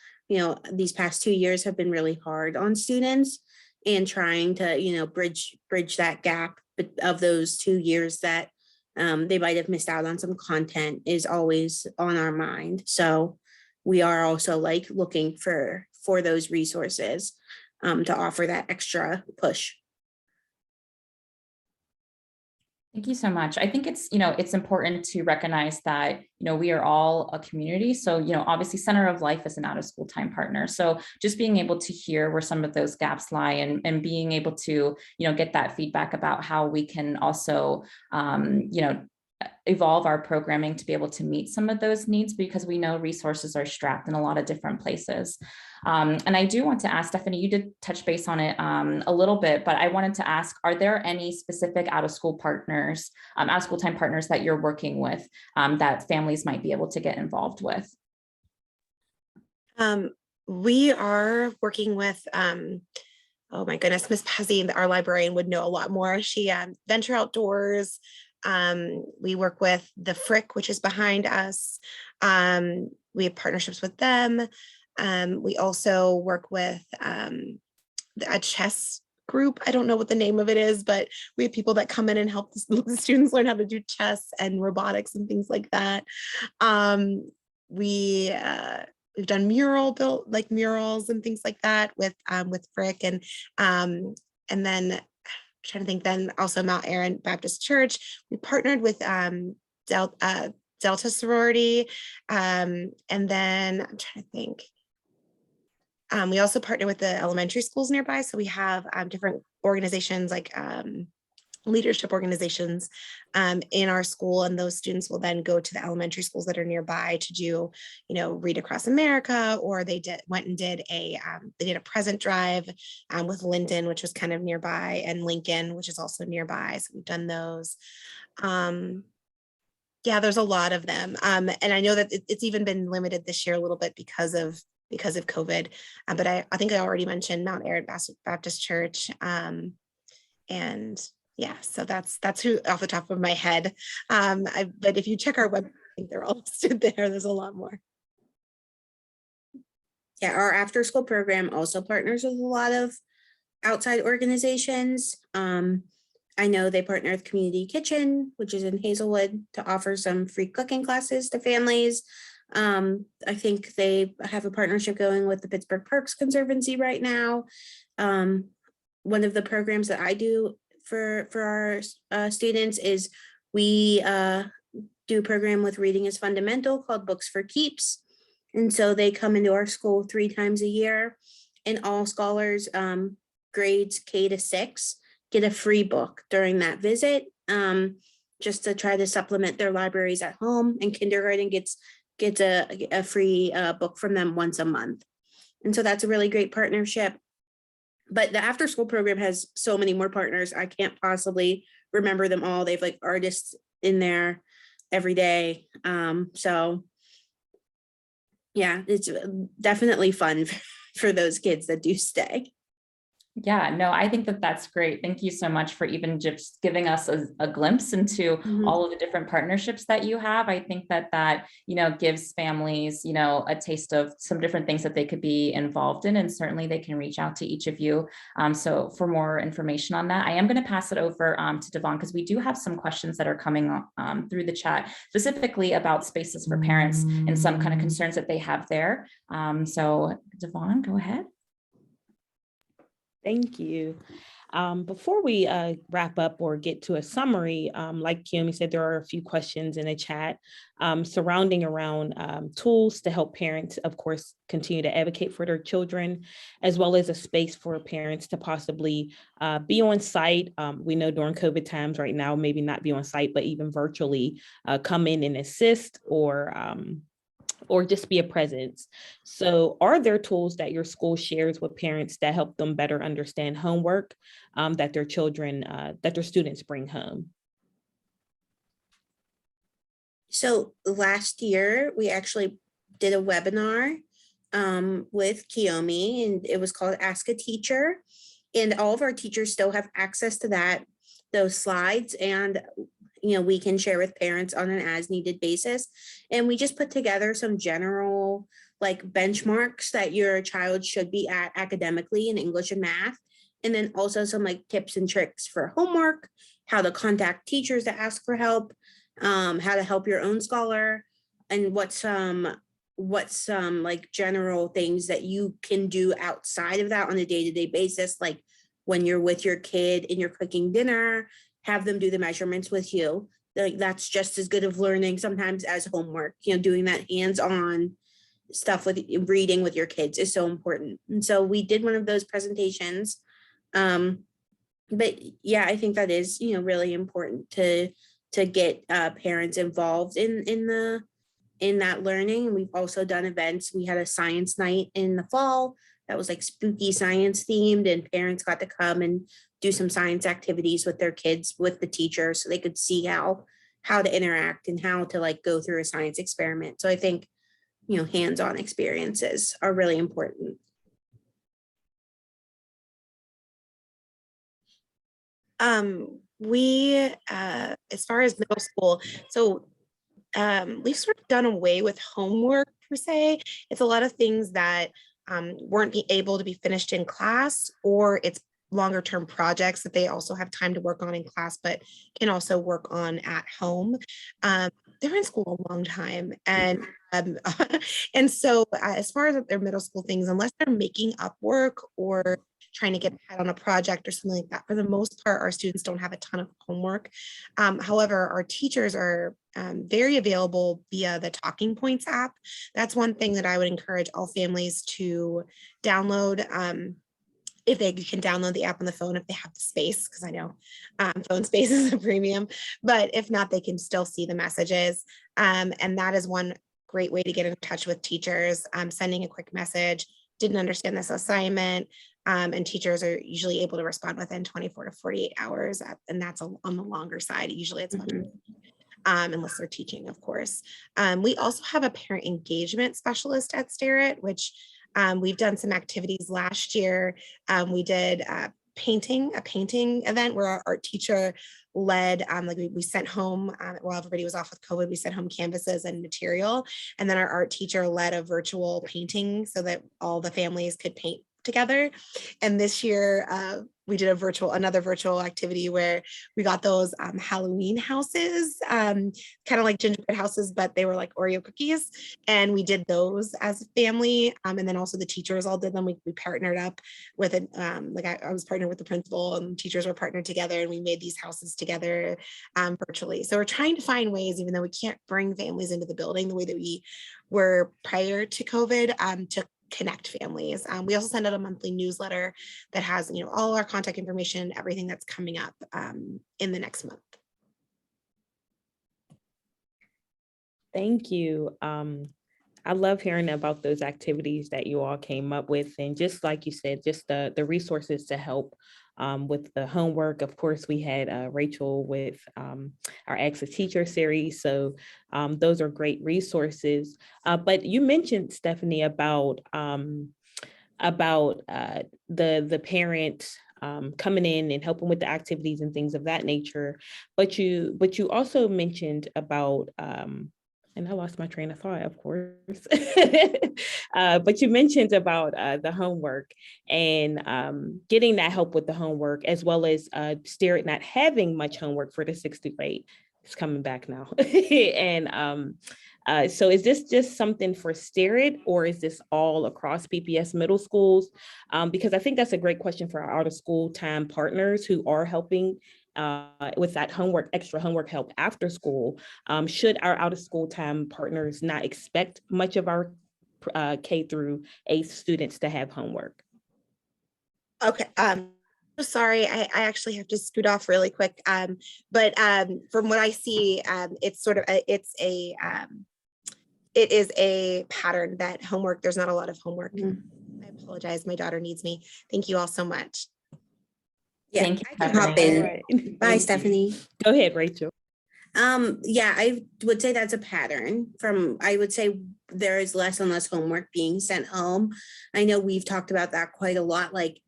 [SPEAKER 4] these past 2 years have been really hard on students, and trying to, bridge that gap of those 2 years that they might have missed out on some content is always on our mind. So we are also looking for those resources to offer that extra push.
[SPEAKER 3] Thank you so much. I think it's important to recognize that, we are all a community. So, obviously Center of Life is an out of school time partner. So just being able to hear where some of those gaps lie and being able to, get that feedback about how we can also, evolve our programming to be able to meet some of those needs, because we know resources are strapped in a lot of different places. And I do want to ask, Stephanie, you did touch base on it a little bit, but I wanted to ask, are there any specific out of school partners, out of school time partners that you're working with that families might be able to get involved with?
[SPEAKER 6] We are working with, oh my goodness, Miss Pazzi, our librarian, would know a lot more. She Venture Outdoors. We work with the Frick, which is behind us. We have partnerships with them. We also work with a chess group. I don't know what the name of it is, but we have people that come in and help the students learn how to do chess and robotics and things like that. We've done murals and things like that with Frick, and then I'm trying to think, then also Mount Aaron Baptist Church. We partnered with Delta Sorority, and then I'm trying to think. We also partner with the elementary schools nearby. So we have different organizations like leadership organizations in our school, and those students will then go to the elementary schools that are nearby to do, Read Across America, or they went and did a present drive with Linden, which was kind of nearby, and Lincoln, which is also nearby. So we've done those. Yeah, there's a lot of them, and I know that it's even been limited this year a little bit because of COVID. But I think I already mentioned Mount Aaron Baptist Church, and yeah, so that's who off the top of my head. But if you check our web, I think they're all listed there. There's a lot more.
[SPEAKER 4] Yeah, our after school program also partners with a lot of outside organizations. I know they partner with Community Kitchen, which is in Hazelwood, to offer some free cooking classes to families. I think they have a partnership going with the Pittsburgh Parks Conservancy right now. One of the programs that I do for our students is we do a program with Reading is Fundamental called Books for Keeps. And so they come into our school 3 times a year, and all scholars grades K to 6 get a free book during that visit, just to try to supplement their libraries at home, and kindergarten gets a free book from them once a month. And so that's a really great partnership. But the after school program has so many more partners. I can't possibly remember them all. They've artists in there every day. So yeah, it's definitely fun for those kids that do stay.
[SPEAKER 3] Yeah, no, I think that's great. Thank you so much for even just giving us a glimpse into all of the different partnerships that you have. I think that gives families, a taste of some different things that they could be involved in, and certainly they can reach out to each of you. So for more information on that, I am going to pass it over to Devon, because we do have some questions that are coming through the chat, specifically about spaces for parents and some kind of concerns that they have there. So Devon, go ahead.
[SPEAKER 7] Thank you. Before we wrap up or get to a summary, like Kiyomi said, there are a few questions in the chat surrounding around tools to help parents, of course, continue to advocate for their children, as well as a space for parents to possibly be on site. We know during COVID times right now, maybe not be on site, but even virtually come in and assist or or just be a presence. So are there tools that your school shares with parents that help them better understand homework that their children, that their students bring home?
[SPEAKER 4] So last year, we actually did a webinar with Kiyomi, and it was called Ask a Teacher. And all of our teachers still have access to those slides, and we can share with parents on an as needed basis. And we just put together some general like benchmarks that your child should be at academically in English and math. And then also some like tips and tricks for homework, how to contact teachers to ask for help, how to help your own scholar, and what's some like general things that you can do outside of that on a day-to-day basis, like when you're with your kid and you're cooking dinner, have them do the measurements with you. Like that's just as good of learning sometimes as homework. Doing that hands-on stuff with reading with your kids is so important. And so we did one of those presentations. But yeah, I think that is really important to get parents involved in that learning. And we've also done events. We had a science night in the fall that was like spooky science themed, and parents got to come and do some science activities with their kids, with the teacher, so they could see how to interact and how to like go through a science experiment. So I think, hands-on experiences are really important.
[SPEAKER 6] We, as far as middle school, so we've sort of done away with homework per se. It's a lot of things that weren't able to be finished in class, or it's longer term projects that they also have time to work on in class, but can also work on at home. They're in school a long time. And and so as far as their middle school things, unless they're making up work or trying to get ahead on a project or something like that, for the most part, our students don't have a ton of homework. However, our teachers are very available via the Talking Points app. That's one thing that I would encourage all families to download. If they can download the app on the phone, if they have the space, because I know phone space is a premium, but if not, they can still see the messages. And that is one great way to get in touch with teachers. Sending a quick message, didn't understand this assignment, and teachers are usually able to respond within 24 to 48 hours, and that's on the longer side. Usually it's much unless they're teaching, of course. We also have a parent engagement specialist at Starrett, which we've done some activities last year. We did a painting event where our art teacher led, like we sent home, while everybody was off with COVID, we sent home canvases and material. And then our art teacher led a virtual painting so that all the families could paint together. And this year we did another virtual activity where we got those Halloween houses, kind of like gingerbread houses, but they were like Oreo cookies. And we did those as a family. And then also the teachers all did them. We partnered up with it. I was partnered with the principal, and teachers were partnered together, and we made these houses together virtually. So we're trying to find ways, even though we can't bring families into the building the way that we were prior to COVID, to connect families. We also send out a monthly newsletter that has, all our contact information, everything that's coming up in the next month.
[SPEAKER 7] Thank you. I love hearing about those activities that you all came up with. And just like you said, just the resources to help with the homework. Of course, we had Rachel with our Ask a Teacher series. So those are great resources. But you mentioned, Stephanie, about the parent coming in and helping with the activities and things of that nature. But you also mentioned about and I lost my train of thought, of course. But you mentioned about the homework and getting that help with the homework, as well as Starrett not having much homework for the 6th through 8. It's coming back now. And so is this just something for Starrett, or is this all across PPS middle schools? Because I think that's a great question for our out of school time partners who are helping with that extra homework help after school. Should our out of school time partners not expect much of our K through 8 students to have homework?
[SPEAKER 6] Okay. Sorry, I actually have to scoot off really quick. But from what I see, it's sort of it is a pattern that homework, there's not a lot of homework.
[SPEAKER 4] Mm.
[SPEAKER 6] I apologize. My daughter needs me. Thank you all so much.
[SPEAKER 4] Yeah,
[SPEAKER 3] Thank you,
[SPEAKER 4] I can hop
[SPEAKER 3] Stephanie.
[SPEAKER 4] in.
[SPEAKER 7] Alright.
[SPEAKER 4] Bye,
[SPEAKER 7] Thank you.
[SPEAKER 4] Stephanie.
[SPEAKER 7] Go ahead, Rachel.
[SPEAKER 4] Yeah, I would say that's a pattern I would say there is less and less homework being sent home. I know we've talked about that quite a lot. Like,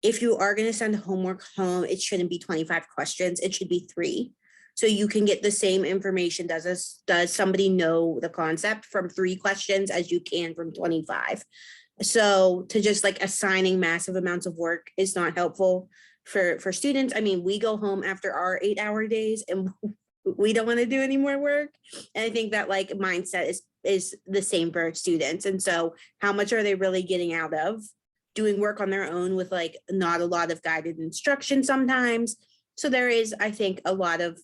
[SPEAKER 4] if you are going to send homework home, it shouldn't be 25 questions. It should be 3. So you can get the same information. Does somebody know the concept from 3 questions as you can from 25? So to just like assigning massive amounts of work is not helpful for students. I mean, we go home after our 8-hour days and we don't want to do any more work. And I think that like mindset is the same for students. And so how much are they really getting out of doing work on their own with like not a lot of guided instruction sometimes? So there is, I think, a lot of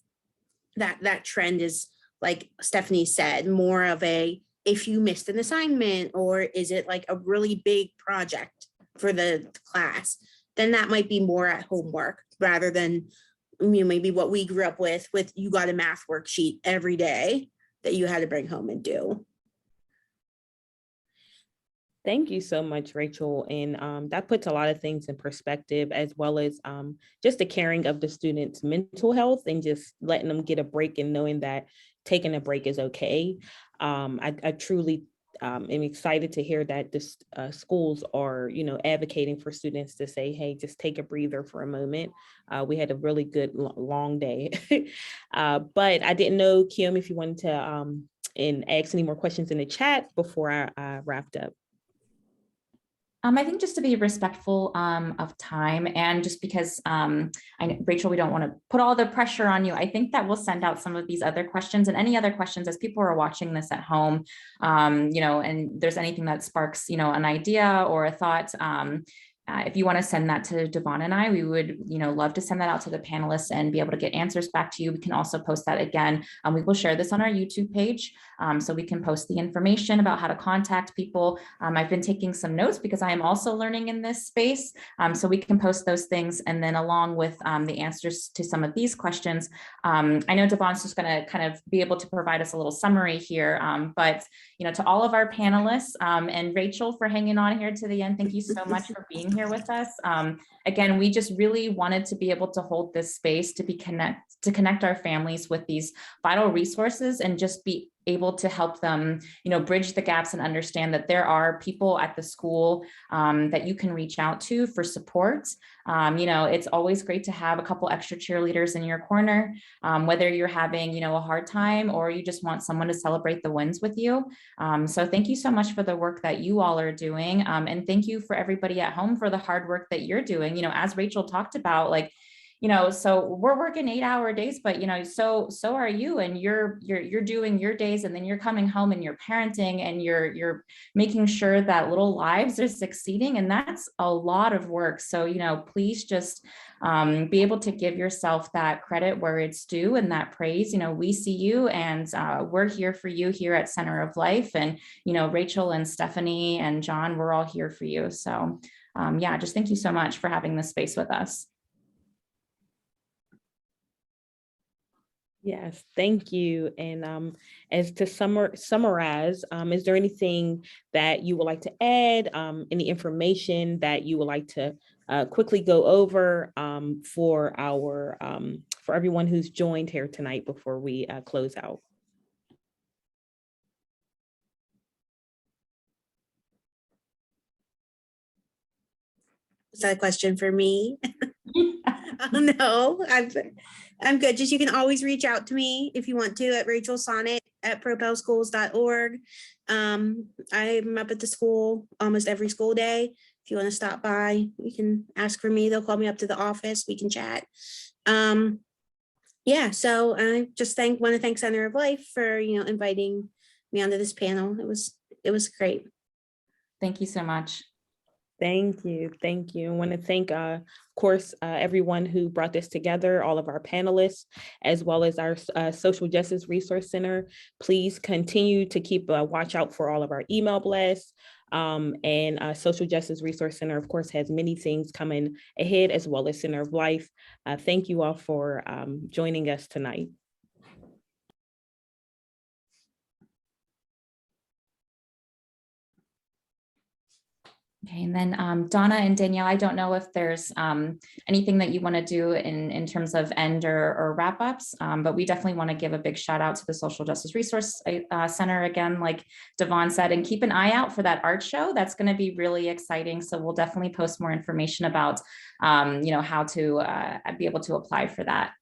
[SPEAKER 4] that trend is, like Stephanie said, more of a, if you missed an assignment, or is it like a really big project for the class, then that might be more at homework rather than, you know, maybe what we grew up with you got a math worksheet every day that you had to bring home and do.
[SPEAKER 7] Thank you so much, Rachel. And that puts a lot of things in perspective, as well as just the caring of the students' mental health and just letting them get a break and knowing that taking a break is okay. I truly am excited to hear that the schools are, you know, advocating for students to say, hey, just take a breather for a moment. We had a really good long day. But I didn't know, Kim, if you wanted to and ask any more questions in the chat before I wrapped up.
[SPEAKER 3] I think just to be respectful of time, and just because Rachel, we don't want to put all the pressure on you. I think that we'll send out some of these other questions and any other questions as people are watching this at home, you know, and there's anything that sparks, you know, an idea or a thought. If you want to send that to Devon and I, we would, you know, love to send that out to the panelists and be able to get answers back to you. We can also post that again. We will share this on our YouTube page, so we can post the information about how to contact people. I've been taking some notes because I am also learning in this space, so we can post those things. And then along with the answers to some of these questions, I know Devon's just going to kind of be able to provide us a little summary here, but, you know, to all of our panelists, and Rachel for hanging on here to the end, thank you so much for being here with us. Again, we just really wanted to be able to hold this space to connect our families with these vital resources and just be able to help them, you know, bridge the gaps and understand that there are people at the school that you can reach out to for support. You know, it's always great to have a couple extra cheerleaders in your corner, whether you're having, you know, a hard time or you just want someone to celebrate the wins with you. So thank you so much for the work that you all are doing. And thank you for everybody at home for the hard work that you're doing. You know, as Rachel talked about, like, you know, so we're working 8-hour days, but, you know, so are you, and you're doing your days, and then you're coming home and you're parenting and you're making sure that little lives are succeeding. And that's a lot of work. So, you know, please just be able to give yourself that credit where it's due and that praise. You know, we see you, and we're here for you here at Center of Life. And, you know, Rachel and Stephanie and John, we're all here for you. So yeah, just thank you so much for having this space with us.
[SPEAKER 7] Yes, thank you. And as to summarize, is there anything that you would like to add, any information that you would like to quickly go over for everyone who's joined here tonight before we close out?
[SPEAKER 4] Is that a question for me? Oh, no, I'm good. Just, you can always reach out to me if you want to at rachelsonnet@propelschools.org. I'm up at the school almost every school day. If you want to stop by, you can ask for me. They'll call me up to the office. We can chat. Yeah, so I just want to thank Center of Life for, you know, inviting me onto this panel. It was great.
[SPEAKER 3] Thank you so much.
[SPEAKER 7] Thank you. Thank you. I want to thank, of course, everyone who brought this together, all of our panelists, as well as our Social Justice Resource Center. Please continue to keep a watch out for all of our email blasts. And Social Justice Resource Center, of course, has many things coming ahead, as well as Center of Life. Thank you all for joining us tonight.
[SPEAKER 3] Okay, and then Donna and Danielle, I don't know if there's anything that you want to do in terms of end or wrap ups, but we definitely want to give a big shout out to the Social Justice Resource Center again, like Devon said, and keep an eye out for that art show. That's going to be really exciting. So we'll definitely post more information about, how to be able to apply for that.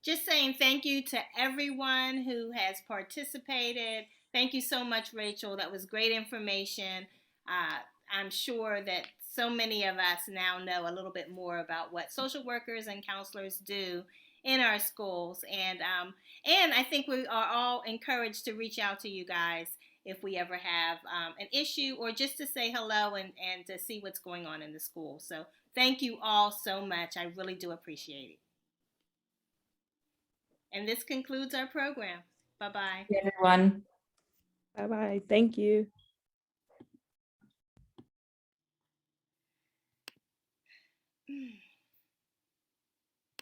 [SPEAKER 1] Just saying thank you to everyone who has participated. Thank you so much, Rachel. That was great information. I'm sure that so many of us now know a little bit more about what social workers and counselors do in our schools. And I think we are all encouraged to reach out to you guys if we ever have an issue or just to say hello and to see what's going on in the school. So thank you all so much. I really do appreciate it. And this concludes our program. Bye-bye.
[SPEAKER 3] Everyone.
[SPEAKER 7] Bye-bye. Thank you.